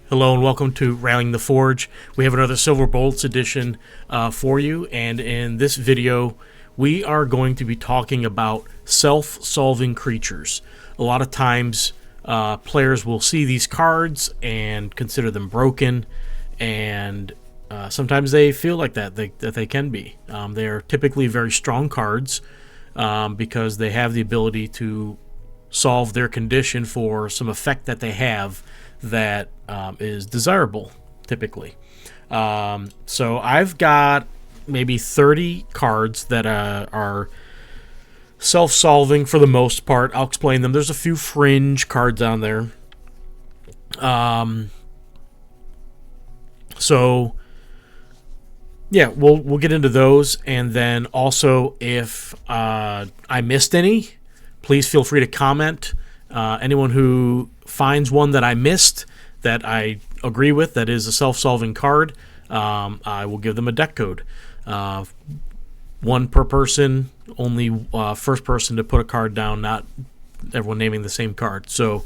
Hello and welcome to Rallying the Forge. We have another Silver Bolts edition for you, and in this video we are going to be talking about self-solving creatures. A lot of times players will see these cards and consider them broken, and sometimes they feel like that they can be. They are typically very strong cards because they have the ability to solve their condition for some effect that they have that is desirable, typically. So I've got maybe 30 cards that are self-solving for the most part. I'll explain them. There's a few fringe cards on there. So yeah, we'll get into those, and then also if I missed any, please feel free to comment. Anyone who finds one that I missed that I agree with that is a self-solving card, I will give them a deck code. One per person, only first person to put a card down, not everyone naming the same card. So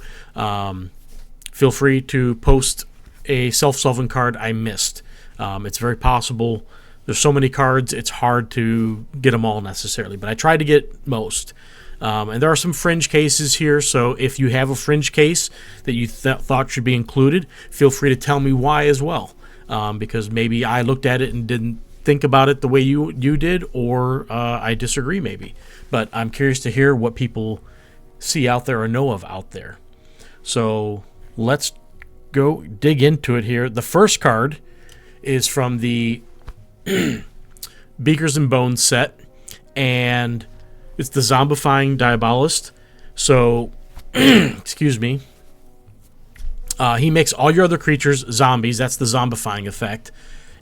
feel free to post a self-solving card I missed. It's very possible. There's so many cards, it's hard to get them all necessarily, but I tried to get most. And there are some fringe cases here, so if you have a fringe case that you thought should be included, feel free to tell me why as well, because maybe I looked at it and didn't think about it the way you did, or I disagree maybe. But I'm curious to hear what people see out there or know of out there. So let's go dig into it here. The first card is from the Beakers and Bones set, and it's the Zombifying Diabolist. So, excuse me. He makes all your other creatures zombies. That's the zombifying effect.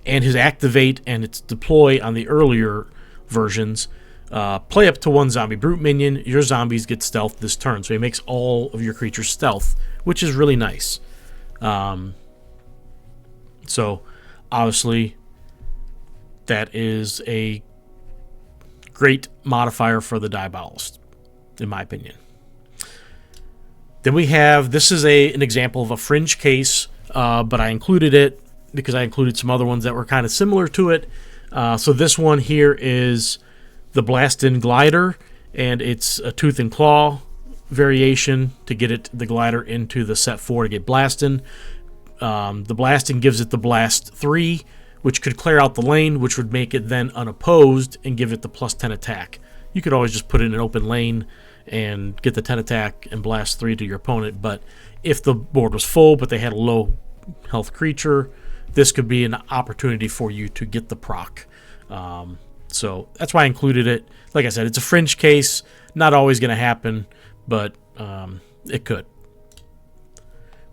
And his activate and its deploy on the earlier versions play up to one zombie brute minion. Your zombies get stealth this turn. So he makes all of your creatures stealth, which is really nice. So, obviously, that is a great modifier for the Diabolist, in my opinion. Then we have, this is an example of a fringe case, but I included it because I included some other ones that were kind of similar to it. So this one here is the Blastin Glider, and it's a Tooth and Claw variation to get the glider into the set 4 to get Blastin. The Blastin gives it the Blast 3, which could clear out the lane, which would make it then unopposed and give it the plus 10 attack. You could always just put it in an open lane and get the 10 attack and blast 3 to your opponent, but if the board was full but they had a low health creature, this could be an opportunity for you to get the proc. So that's why I included it. Like I said, it's a fringe case, not always going to happen, but it could.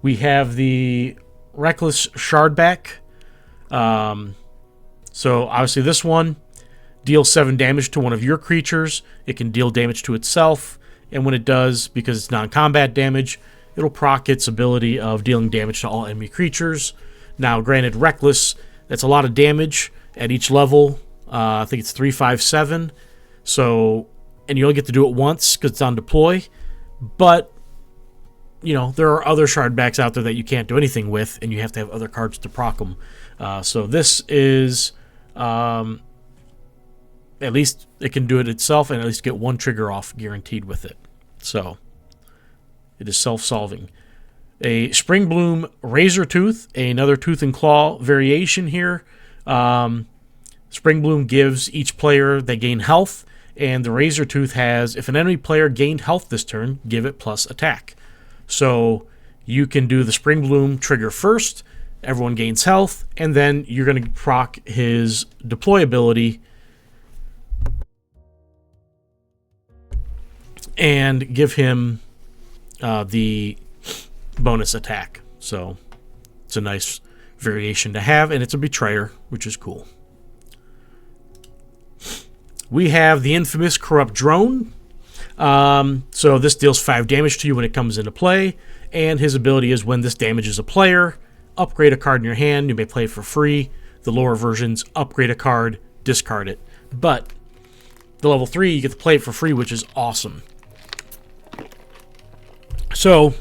We have the Reckless Shardback. So obviously this one deals 7 damage to one of your creatures. It can deal damage to itself, and when it does, because it's non-combat damage, it'll proc its ability of dealing damage to all enemy creatures. Now, granted, Reckless, that's a lot of damage at each level. I think it's 3, 5, 7. So, and you only get to do it once because it's on deploy. But you know, there are other Shardbacks out there that you can't do anything with, and you have to have other cards to proc them. So this is, at least it can do it itself, and at least get one trigger off guaranteed with it. So it is self-solving. A Springbloom Razortooth, another Tooth and Claw variation here. Springbloom gives each player, they gain health, and the Razortooth has, if an enemy player gained health this turn, give it plus attack. So you can do the Springbloom trigger first, everyone gains health, and then you're going to proc his deploy ability and give him the bonus attack. So it's a nice variation to have, and it's a Betrayer, which is cool. We have the infamous Corrupt Drone. So this deals 5 damage to you when it comes into play, and his ability is when this damages a player, upgrade a card in your hand. You may play it for free. The lower versions, upgrade a card, discard it. But the level 3, you get to play it for free, which is awesome. So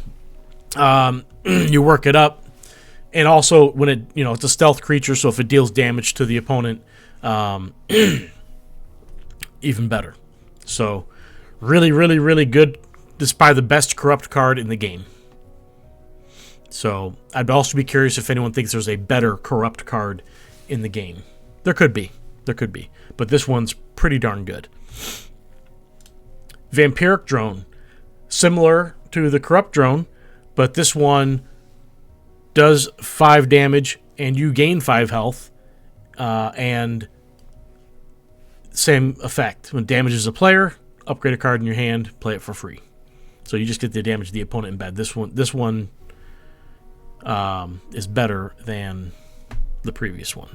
you work it up. And also, when it's a stealth creature, so if it deals damage to the opponent, even better. So, really, really, really good. This is probably the best corrupt card in the game. So, I'd also be curious if anyone thinks there's a better corrupt card in the game. There could be. But this one's pretty darn good. Vampiric Drone. Similar to the corrupt drone, but this one does 5 damage and you gain 5 health, and same effect. When it damages a player, upgrade a card in your hand, play it for free. So you just get to damage the opponent in bed. This one is better than the previous one.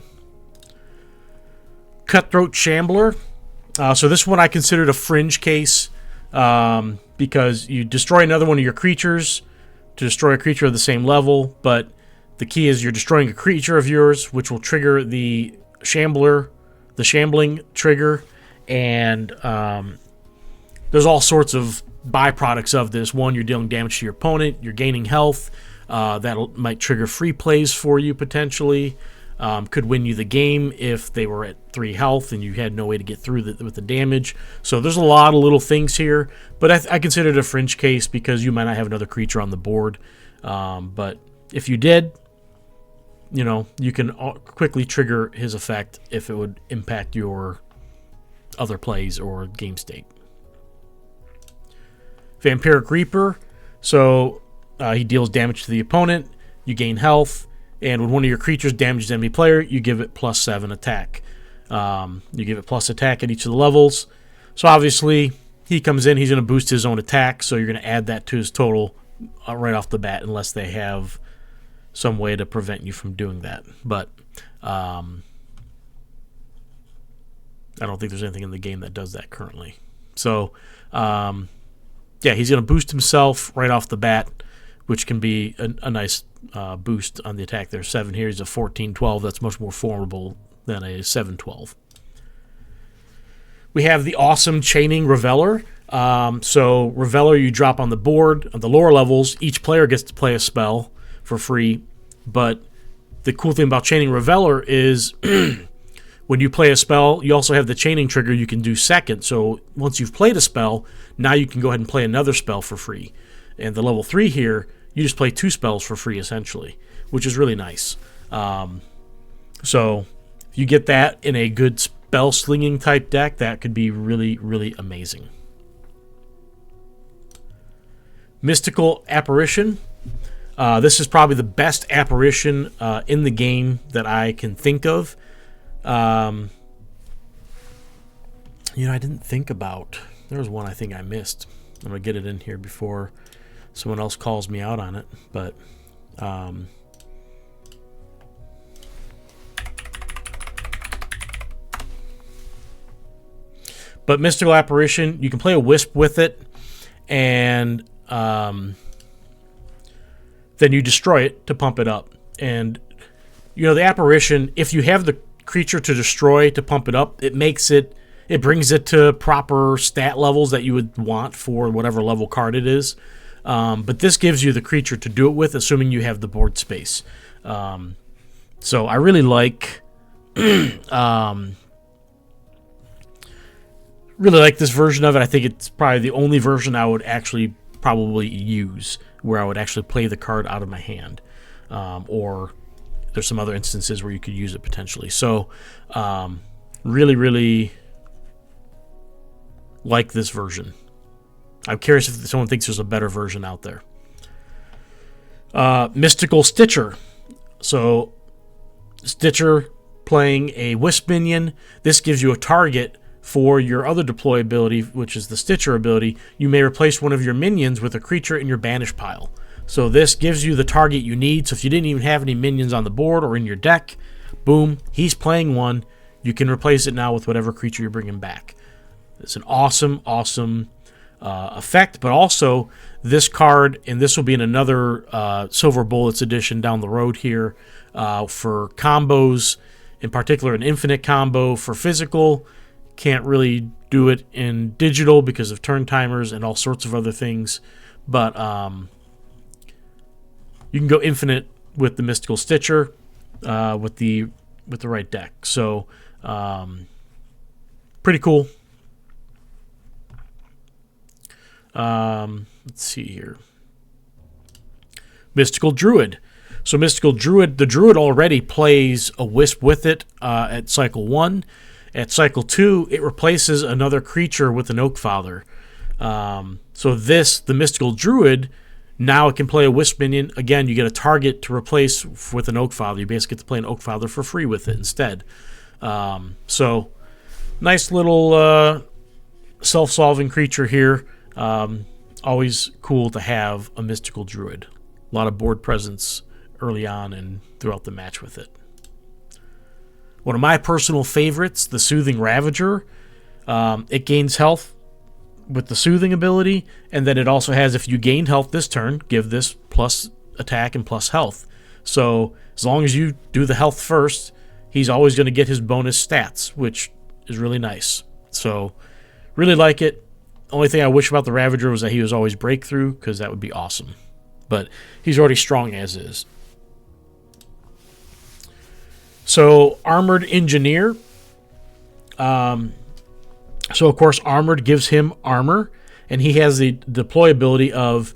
Cutthroat Shambler. So this one I considered a fringe case, because you destroy another one of your creatures to destroy a creature of the same level, but the key is you're destroying a creature of yours, which will trigger the shambling trigger, and there's all sorts of byproducts of this. One, you're dealing damage to your opponent, you're gaining health, that might trigger free plays for you potentially, could win you the game if they were at 3 health and you had no way to get through with the damage. So there's a lot of little things here, but I consider it a fringe case because you might not have another creature on the board, but if you did, you can quickly trigger his effect if it would impact your other plays or game state. Vampiric Reaper. So he deals damage to the opponent, you gain health, and when one of your creatures damages enemy player, you give it +7 attack. You give it plus attack at each of the levels. So obviously, he comes in, he's going to boost his own attack, so you're going to add that to his total right off the bat, unless they have some way to prevent you from doing that. But I don't think there's anything in the game that does that currently. So, yeah, he's going to boost himself right off the bat, which can be a nice boost on the attack. There's 7 here. He's a 14-12. That's much more formidable than a 7-12. We have the awesome Chaining Reveller. So Reveller you drop on the board. On the lower levels, each player gets to play a spell for free. But the cool thing about Chaining Reveller is when you play a spell, you also have the chaining trigger you can do second. So once you've played a spell, now you can go ahead and play another spell for free. And the level 3 here, you just play 2 spells for free essentially, which is really nice. So if you get that in a good spell slinging type deck, that could be really, really amazing. Mystical Apparition. This is probably the best apparition in the game that I can think of. I didn't think about. There was one I think I missed. I'm going to get it in here before someone else calls me out on it. But Mystical Apparition, you can play a Wisp with it, and then you destroy it to pump it up. And the apparition, if you have the creature to destroy to pump it up, it brings it to proper stat levels that you would want for whatever level card it is. But this gives you the creature to do it with, assuming you have the board space. So I really like this version of it. I think it's probably the only version I would actually probably use, where I would actually play the card out of my hand, or there's some other instances where you could use it potentially. So really, really like this version. I'm curious if someone thinks there's a better version out there. Mystical Stitcher. So Stitcher playing a Wisp minion. This gives you a target for your other deploy ability, which is the Stitcher ability. You may replace one of your minions with a creature in your banish pile. So this gives you the target you need. So if you didn't even have any minions on the board or in your deck, boom, he's playing one. You can replace it now with whatever creature you're bringing back. It's an awesome, awesome effect. But also, this card, and this will be in another Silver Bullets edition down the road here, for combos, in particular an infinite combo for physical. Can't really do it in digital because of turn timers and all sorts of other things. But you can go infinite with the Mystical Stitcher with the right deck. So pretty cool. Let's see here. Mystical Druid. So Mystical Druid, the Druid already plays a Wisp with it at cycle 1. At cycle 2, it replaces another creature with an Oakfather. So the Mystical Druid, now it can play a Wisp minion. Again, you get a target to replace with an Oakfather. You basically get to play an Oakfather for free with it instead. So nice little self-solving creature here. Always cool to have a Mystical Druid. A lot of board presence early on and throughout the match with it. One of my personal favorites, the Soothing Ravager. It gains health with the Soothing ability, and then it also has, if you gain health this turn, give this plus attack and plus health. So as long as you do the health first, he's always going to get his bonus stats, which is really nice. So really like it. Only thing I wish about the Ravager was that he was always breakthrough, because that would be awesome. But he's already strong as is. So Armored Engineer. So of course Armored gives him armor, and he has the deployability of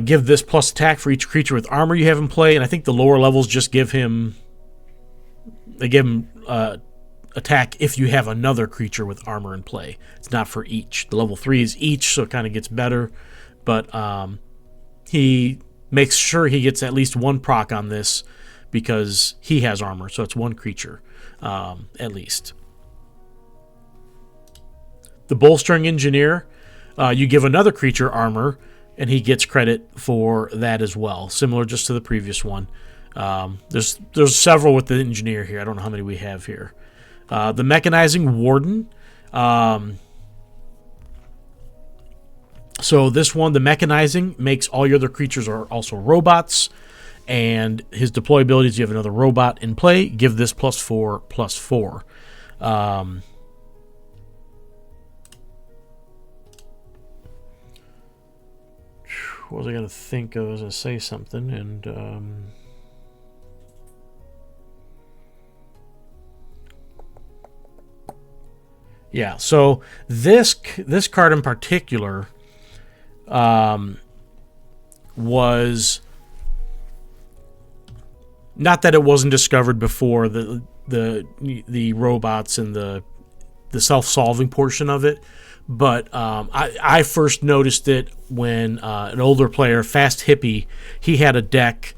give this plus attack for each creature with armor you have in play, and I think the lower levels just give him attack if you have another creature with armor in play. It's not for each. The level 3 is each, so it kind of gets better, but he makes sure he gets at least one proc on this because he has armor, so it's one creature at least. The Bolstering Engineer, you give another creature armor, and he gets credit for that as well, similar just to the previous one. There's several with the Engineer here. I don't know how many we have here. The Mechanizing Warden. So this one, the Mechanizing, makes all your other creatures are also robots, and his deployability is you have another robot in play, give this +4/+4. What was I going to think of as I say something? And yeah, so this card in particular was not that it wasn't discovered before the robots and the self-solving portion of it, but I first noticed it when an older player, Fast Hippie, he had a deck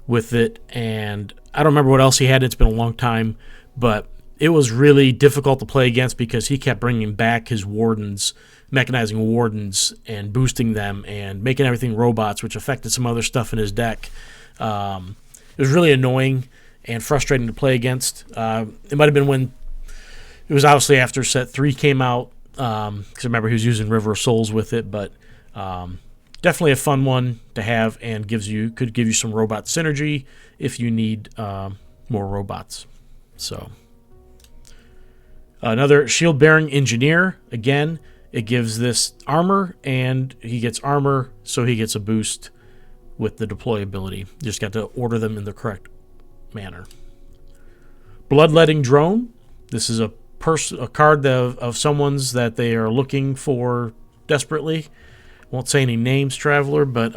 with it, and I don't remember what else he had. It's been a long time, but it was really difficult to play against because he kept bringing back his wardens, mechanizing wardens, and boosting them and making everything robots, which affected some other stuff in his deck. It was really annoying and frustrating to play against. It might have been when it was obviously after set 3 came out, because I remember he was using River of Souls with it, but definitely a fun one to have, and could give you some robot synergy if you need more robots. So another Shield Bearing Engineer. Again, it gives this armor, and he gets armor, so he gets a boost with the deployability. You just got to order them in the correct manner. Bloodletting Drone. This is a card of someone's that they are looking for desperately. Won't say any names, Traveler, but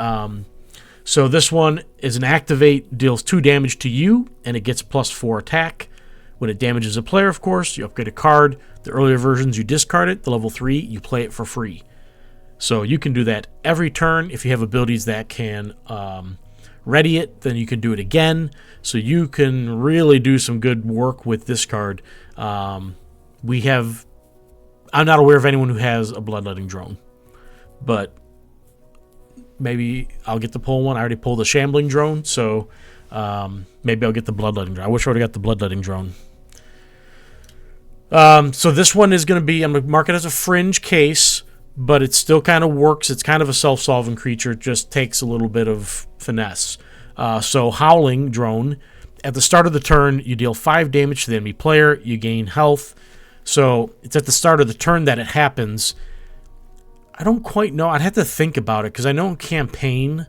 so this one is an activate, deals 2 damage to you, and it gets +4 attack. When it damages a player, of course, you upgrade a card. The earlier versions, you discard it. The level 3, you play it for free. So you can do that every turn. If you have abilities that can ready it, then you can do it again. So you can really do some good work with this card. I'm not aware of anyone who has a Bloodletting Drone, but maybe I'll get to pull one. I already pulled a Shambling Drone, so maybe I'll get the Bloodletting Drone. I wish I would have got the Bloodletting Drone. So this one is going to be, I'm going to mark it as a fringe case, but it still kind of works. It's kind of a self-solving creature. It just takes a little bit of finesse. So Howling Drone, at the start of the turn, you deal 5 damage to the enemy player. You gain health. So it's at the start of the turn that it happens. I don't quite know. I'd have to think about it, because I know in campaign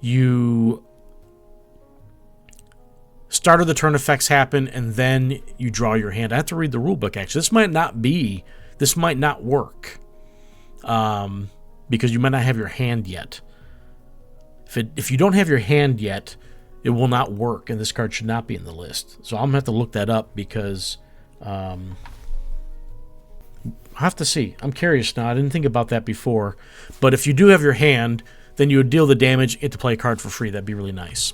you start of the turn effects happen, and then you draw your hand. I have to read the rulebook, actually. This might not work. Because you might not have your hand yet. If you don't have your hand yet, it will not work, and this card should not be in the list. So I'm going to have to look that up, because I'll have to see. I'm curious now. I didn't think about that before. But if you do have your hand, then you would deal the damage, get to play a card for free. That'd be really nice.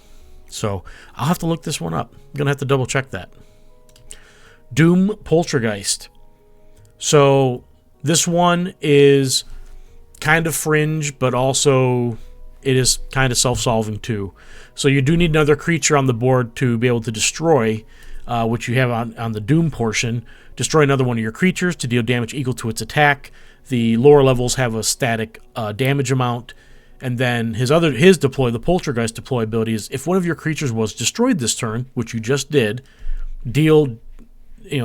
So I'll have to look this one up. I'm going to have to double check that. Doom Poltergeist. So this one is kind of fringe, but also it is kind of self-solving too. So you do need another creature on the board to be able to destroy, which you have on the Doom portion. Destroy another one of your creatures to deal damage equal to its attack. The lower levels have a static damage amount. And then the Poltergeist deploy ability is, if one of your creatures was destroyed this turn, which you just did, deal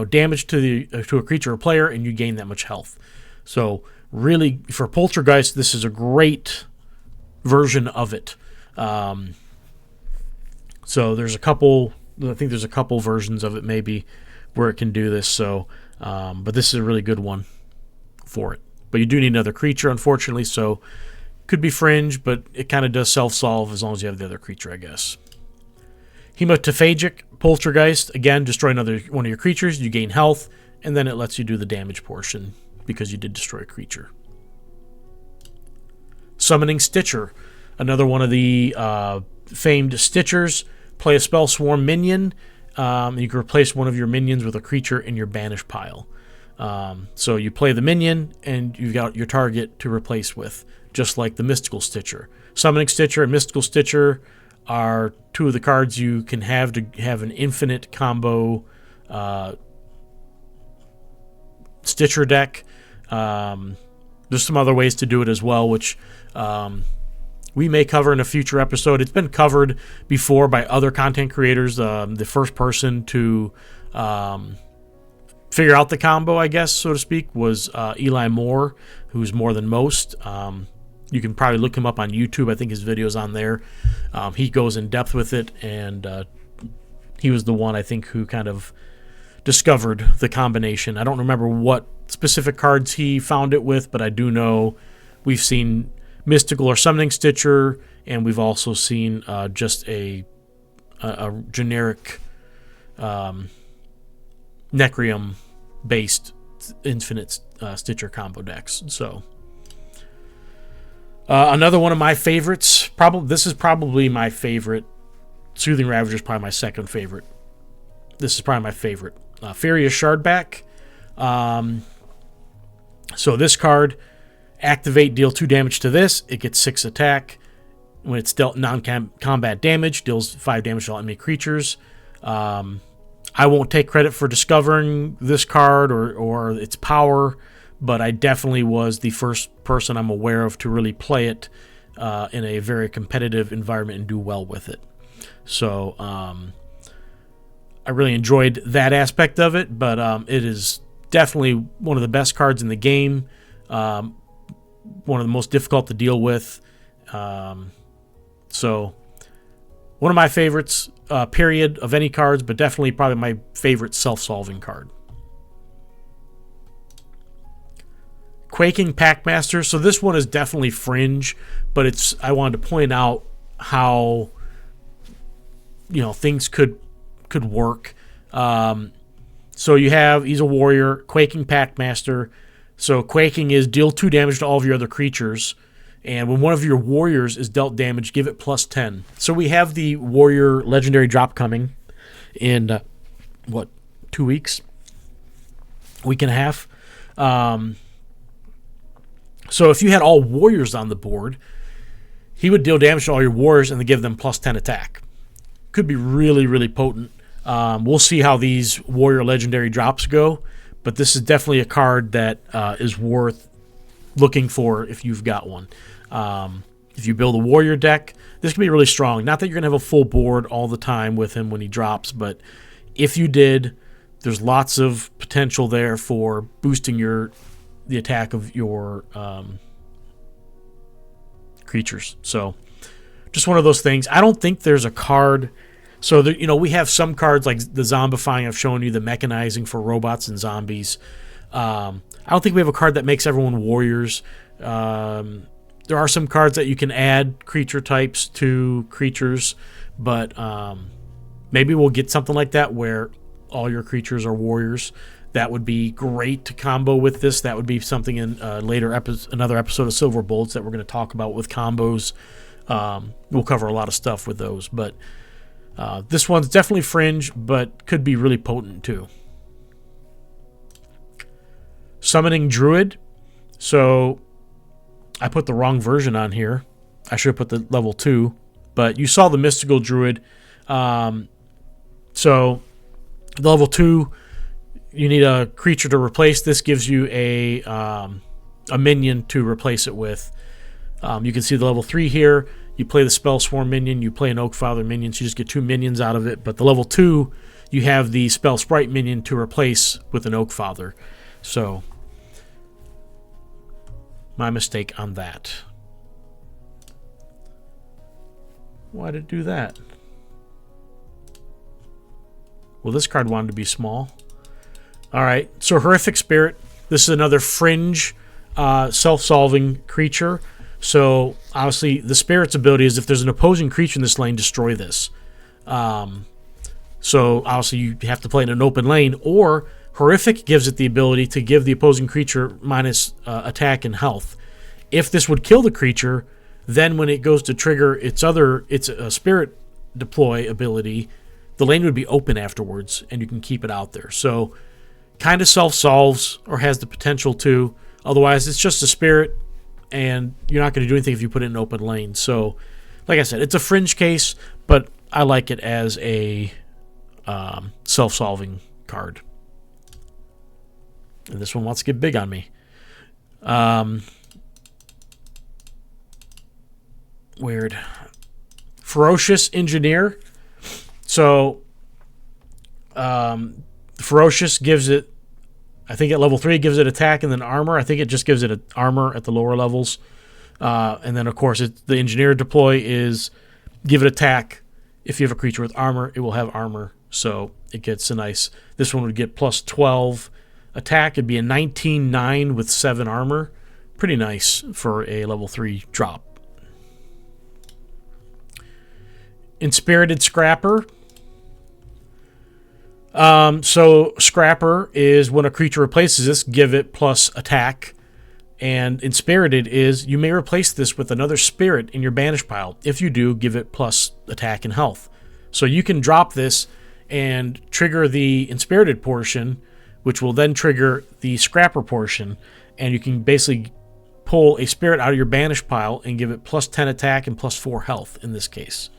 damage to a creature or player, and you gain that much health. So really, for Poltergeist, this is a great version of it. So there's a couple. I think there's a couple versions of it maybe where it can do this. So, but this is a really good one for it. But you do need another creature, unfortunately. So could be fringe, but it kind of does self-solve as long as you have the other creature, I guess. Hematophagic Poltergeist. Again, destroy another one of your creatures. You gain health, and then it lets you do the damage portion because you did destroy a creature. Summoning Stitcher. Another one of the famed Stitchers. Play a Spell Swarm minion. You can replace one of your minions with a creature in your banish pile. So you play the minion, and you've got your target to replace with, just like the Mystical Stitcher. Summoning Stitcher and Mystical Stitcher are two of the cards you can have to have an infinite combo Stitcher deck. There's some other ways to do it as well, which we may cover in a future episode. It's been covered before by other content creators. The first person to figure out the combo, I guess, so to speak, was Eli Moore, who's More Than Most. You can probably look him up on YouTube. I think his video's on there. He goes in depth with it, and he was the one, I think, who kind of discovered the combination. I don't remember what specific cards he found it with, but I do know we've seen Mystical or Summoning Stitcher, and we've also seen just a generic Necrium-based infinite Stitcher combo decks. So another one of my favorites, this is probably my favorite. Soothing Ravager is probably my second favorite. This is probably my favorite. Furious Shardback. So this card, activate, deal 2 damage to this. It gets 6 attack. When it's dealt non-combat damage, deals 5 damage to all enemy creatures. I won't take credit for discovering this card or its power, but I definitely was the first person I'm aware of to really play it in a very competitive environment and do well with it. So I really enjoyed that aspect of it, but it is definitely one of the best cards in the game, one of the most difficult to deal with. So one of my favorites, period, of any cards, but definitely probably my favorite self-solving card. Quaking Packmaster. So this one is definitely fringe, but I wanted to point out how things could work. So he's a warrior, Quaking Packmaster. So Quaking is deal 2 damage to all of your other creatures, and when one of your warriors is dealt damage, give it plus 10. So we have the warrior legendary drop coming in 2 weeks, week and a half. So if you had all warriors on the board, he would deal damage to all your warriors and then give them plus 10 attack. Could be really, really potent. We'll see how these warrior legendary drops go, but this is definitely a card that is worth looking for if you've got one. If you build a warrior deck, this can be really strong. Not that you're going to have a full board all the time with him when he drops, but if you did, there's lots of potential there for boosting the attack of your creatures. So just one of those things. I don't think there's a card So, we have some cards like the zombifying. I've shown you the mechanizing for robots and zombies. I don't think we have a card that makes everyone warriors. There are some cards that you can add creature types to creatures, but maybe we'll get something like that where all your creatures are warriors. That would be great to combo with this. That would be something in another episode of Silver Bolts that we're going to talk about with combos. We'll cover a lot of stuff with those, but this one's definitely fringe, but could be really potent too. Summoning Druid. So I put the wrong version on here. I should have put the level 2, but you saw the Mystical Druid. So the level 2, you need a creature to replace. This gives you a minion to replace it with. You can see the level 3 here. You play the Spell Swarm minion, you play an Oakfather minion, so you just get 2 minions out of it. But the level 2, you have the Spell Sprite minion to replace with an Oakfather. So, my mistake on that. Why did it do that? Well, this card wanted to be small. Alright, so Horrific Spirit. This is another fringe self-solving creature. So, obviously, the Spirit's ability is if there's an opposing creature in this lane, destroy this. So, obviously, you have to play in an open lane. Or, Horrific gives it the ability to give the opposing creature minus attack and health. If this would kill the creature, then when it goes to trigger its Spirit deploy ability, the lane would be open afterwards, and you can keep it out there. So, kind of self-solves, or has the potential to. Otherwise, it's just a Spirit, and you're not going to do anything if you put it in an open lane. So, like I said, it's a fringe case, but I like it as a self-solving card. And this one wants to get big on me. Weird. Ferocious Engineer. So, Ferocious gives it, I think at level 3 it gives it attack and then armor. I think it just gives it armor at the lower levels. And then, of course, the Engineer deploy is give it attack. If you have a creature with armor, it will have armor. So it gets a nice... This one would get plus 12 attack. It'd be a 19-9 with 7 armor. Pretty nice for a level 3 drop. Inspirited Scrapper. So Scrapper is when a creature replaces this, give it plus attack. And Inspirited is you may replace this with another spirit in your banish pile. If you do, give it plus attack and health. So you can drop this and trigger the Inspirited portion, which will then trigger the Scrapper portion. And you can basically pull a spirit out of your banish pile and give it plus 10 attack and plus 4 health in this case.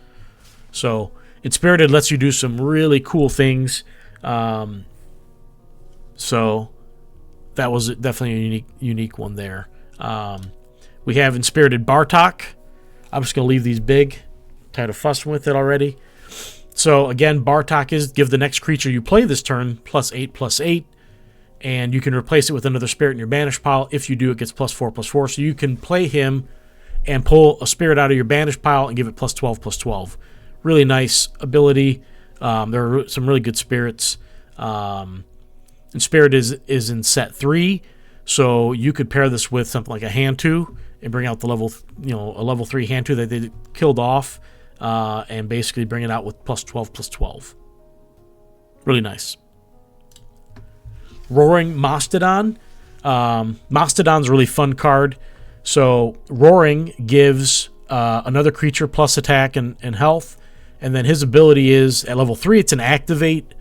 So Inspirited lets you do some really cool things. So that was definitely a unique one there. We have Inspirited Bartok. I'm just going to leave these big. Tired of fussing with it already. So again, Bartok is give the next creature you play this turn +8/+8. And you can replace it with another spirit in your banish pile. If you do, it gets +4/+4. So you can play him and pull a spirit out of your banish pile and give it +12/+12. Really nice ability. There are some really good spirits. And Spirit is in set 3, so you could pair this with something like a Hantu and bring out the level 3 Hantu that they killed off, and basically bring it out with +12/+12. Really nice. Roaring Mastodon. Mastodon's a really fun card. So Roaring gives another creature plus attack and health. And then his ability is, at level 3, it's an activate,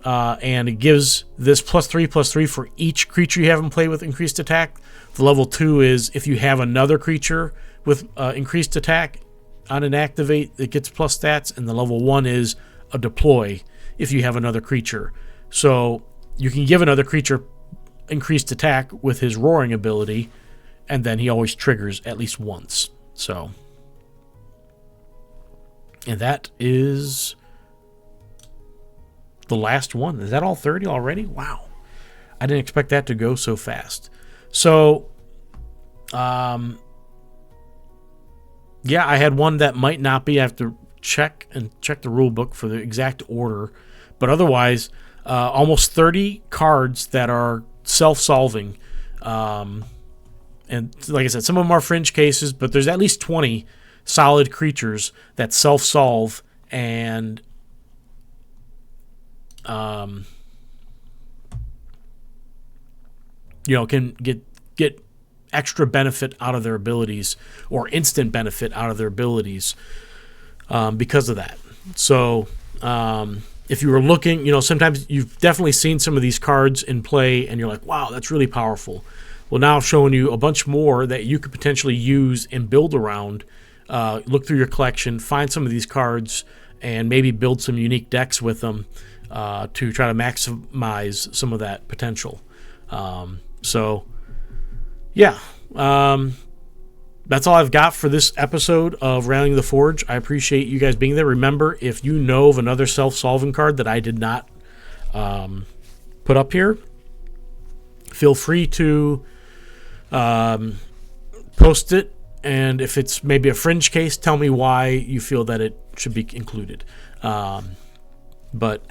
and it gives this +3/+3 for each creature you have in play with increased attack. The level 2 is, if you have another creature with increased attack on an activate, it gets plus stats. And the level 1 is a deploy, if you have another creature. So you can give another creature increased attack with his Roaring ability, and then he always triggers at least once. So... And that is the last one. Is that all 30 already? Wow. I didn't expect that to go so fast. So, yeah, I had one that might not be. I have to check the rule book for the exact order. But otherwise, almost 30 cards that are self-solving. And like I said, some of them are fringe cases, but there's at least 20 solid creatures that self-solve and can get extra benefit out of their abilities, or instant benefit out of their abilities because of that. So if you were looking, sometimes you've definitely seen some of these cards in play and you're like, wow, that's really powerful. Well, now I'm showing you a bunch more that you could potentially use and build around. Look through your collection, find some of these cards, and maybe build some unique decks with them to try to maximize some of that potential. That's all I've got for this episode of Rallying the Forge. I appreciate you guys being there. Remember, if you know of another self-solving card that I did not put up here, feel free to post it. And if it's maybe a fringe case, tell me why you feel that it should be included. But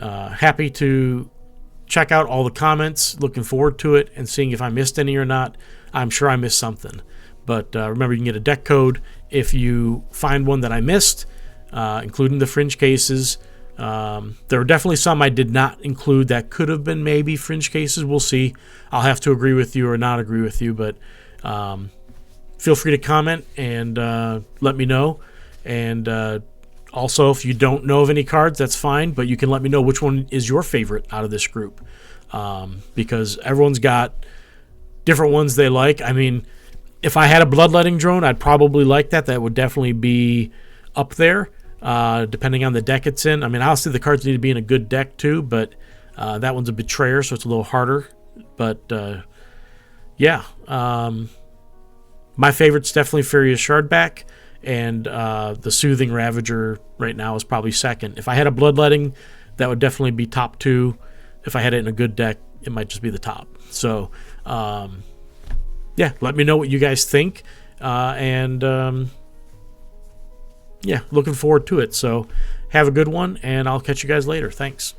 happy to check out all the comments. Looking forward to it and seeing if I missed any or not. I'm sure I missed something. But remember, you can get a deck code if you find one that I missed, including the fringe cases. There were definitely some I did not include that could have been maybe fringe cases. We'll see. I'll have to agree with you or not agree with you, but feel free to comment and let me know. And also, if you don't know of any cards, that's fine, but you can let me know which one is your favorite out of this group, because everyone's got different ones they like. I mean, if I had a Bloodletting Drone, I'd probably like that. That would definitely be up there, depending on the deck it's in. I mean, obviously the cards need to be in a good deck too, but that one's a Betrayer, so it's a little harder. But my favorite's definitely Furious Shardback, and the Soothing Ravager right now is probably second. If I had a Bloodletting, that would definitely be top 2. If I had it in a good deck, it might just be the top. So let me know what you guys think, and looking forward to it. So have a good one, and I'll catch you guys later. Thanks.